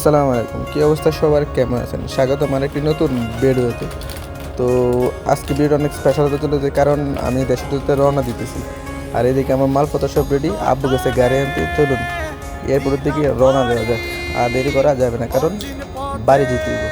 আসসালামু আলাইকুম, কী অবস্থা সবার, কেমন আছেন? স্বাগত আমার একটি নতুন ভিডিওতে। তো আজকে ভিডিও অনেক স্পেশাল হতে চলেছে, কারণ আমি দেশে রওনা দিতেছি। আর এদিকে আমার মালপত্র সব রেডি, আব্বু গেছে গাড়ি আনতে। চলুন এয়ারপোর্টের দিকে রওনা দেওয়া যাক। আর দেরি করা যাবে না, কারণ বাড়ি যেতে হবে।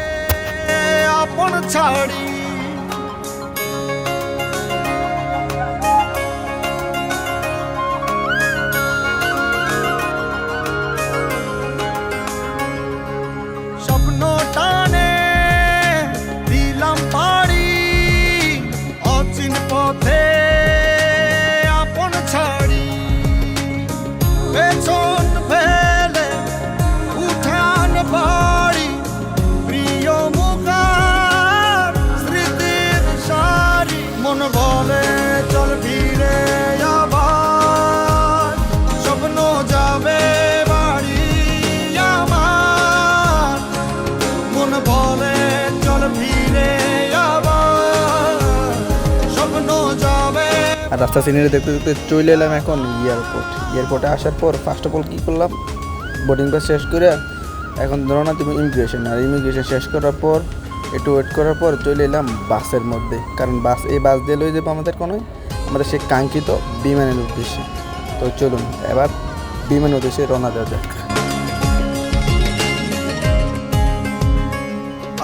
আর রাস্তা সিনারি দেখতে দেখতে চলে এলাম এখন এয়ারপোর্টে আসার পর ফার্স্ট অফ অল কী করলাম, বোর্ডিং পাস শেষ করে এখন রওনা দেবো ইমিগ্রেশন। আর ইমিগ্রেশন শেষ করার পর একটু ওয়েট করার পর চলে এলাম বাসের মধ্যে, কারণ এই বাস দিয়ে লয়ে যাবো আমাদের সেই কাঙ্ক্ষিত বিমানের উদ্দেশ্যে। তো চলুন এবার বিমানের উদ্দেশ্যে রওনা দেওয়া যাক।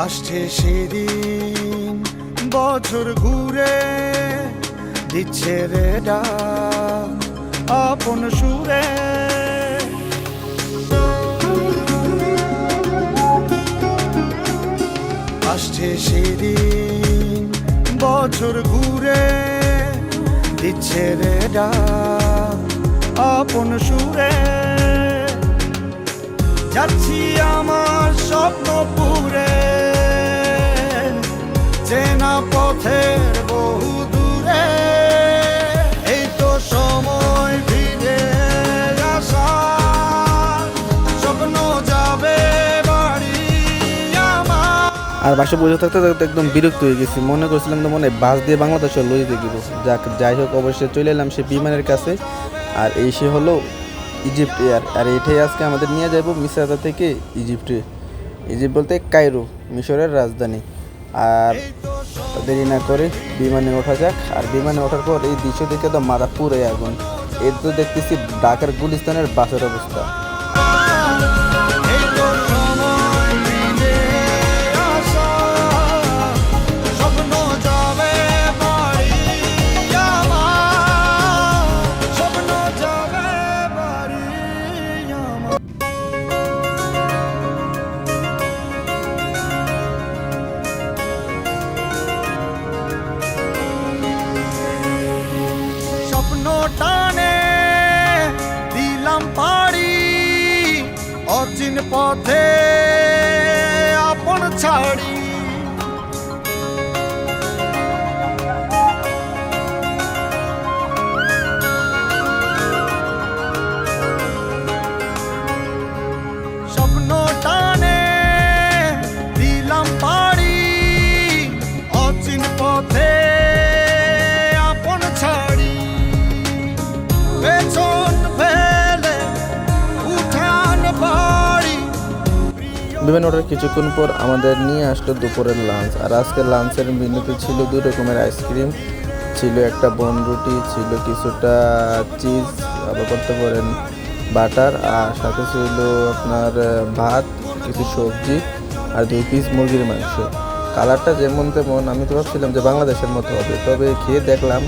আসছে সেদিন বছর ঘুরে দিচ্ছে রে ডাক আপন সুরে, আসছে সেদিন বছর ঘুরে দিচ্ছে রে ডাক আপন সুরে, যাচ্ছি আমার স্বপ্ন পুরে চেনা পথের বহু দূরে, এই তো সময় ফিরে আসার স্বপ্ন যাবে বাড়ি আমার। আর বাসে বসে থাকতে থাকতে একদম বিরক্ত হয়ে গেছি, মনে করছিলাম তো বাস দিয়ে বাংলাদেশে লয়ে দেখিব। যাই হোক, অবশ্যই চলে এলাম সে বিমানের কাছে। আর এই সে হলো ইজিপ্ট এয়ার। আর এটাই আজকে আমাদের নিয়ে যাব মিসরাতা থেকে ইজিপ্ট বলতে কায়রো, মিশরের রাজধানী। আর দেরি না করে বিমানে ওঠা যাক। আর বিমানে ওঠার পর এই দৃশ্য দেখে তো মাথা পুরোই আগুন। এর তো দেখতেছি ঢাকার গুলিস্তানের বাসের অবস্থা। টানে দিলাম পাড়ি অচিন পথে আপন ছাড়ি, স্বপ্ন টানে দিলাম পাড়ি অচিন পথে আপন ছাড়ি, বিমান ওঠার কিছুক্ষণ পর আমাদের নিয়ে আসলো দুপুরের লাঞ্চ। আর আজকের লাঞ্চের মেনুতে ছিল 2 রকমের আইসক্রিম, ছিল একটা বনরুটি, ছিল কিছুটা চিজ, আবার করতে পারেন বাটার, আর সাথে ছিল আপনার ভাত, কিছু সবজি আর 2 পিস মুরগির মাংস। কালারটা যেমন তেমন, আমি তো ভাবছিলাম যে বাংলাদেশের মতো হবে, তবে খেয়ে দেখলাম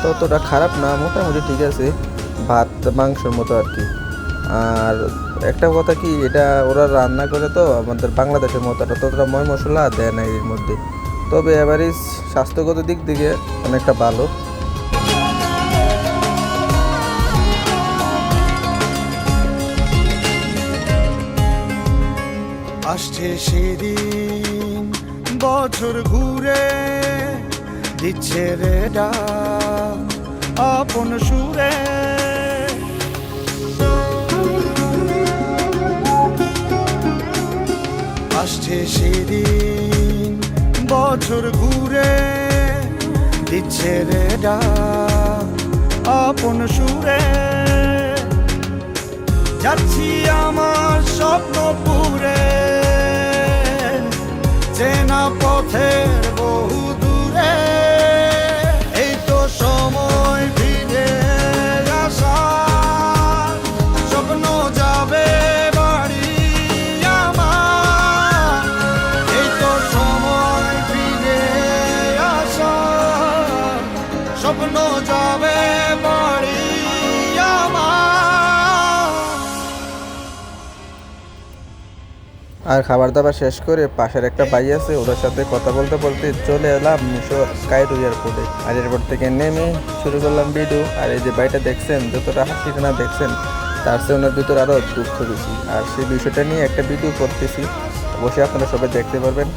ততটা খারাপ না, মোটামুটি ঠিক আছে, ভাত মাংসের মতো আর কি। আর একটা কথা কি, এটা ওরা রান্না করে তো আমাদের বাংলাদেশের মতো ততটা ময় মশলা দেয় না এর মধ্যে, তবে এভারেজ স্বাস্থ্যগত দিক থেকে অনেকটা ভালো। আসছে সেদিন বছর ঘুরে দিচ্ছে রে ডাক আপন সুরে, আসছে সেদিন বছর ঘুরে দিচ্ছে রে ডাক আপন সুরে, যাচ্ছি আমার স্বপ্ন পুরে। চেনা পথের বহু দূরে এই তো সময় ফিরে আসার স্বপ্ন যাবে বাড়ি আমার এই তো সময় ফিরে আসার স্বপ্ন যাবে বাড়ি আমার। আর খাবার দাবার শেষ করে পাশের একটা ভাই আছে, ওদের সাথে কথা বলতে বলতে চলে এলাম মিশর কায়রো এয়ারপোর্টে। আর এয়ারপোর্ট থেকে নেমে শুরু করলাম ভিডিও। আর এই যে ভাইটা দেখছেন, যতটা হাসি টানা দেখছেন, তার চেয়ে ওনার ভিতরে আরও দুঃখ বেশি। আর সেই বিষয়টা নিয়ে একটা ভিডিও করতেছি, অবশ্যই আপনারা সবাই দেখতে পারবেন।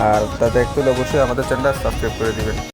আর তা দেখতে হলে অবশ্যই আমাদের চ্যানেলটা সাবস্ক্রাইব করে দিবেন।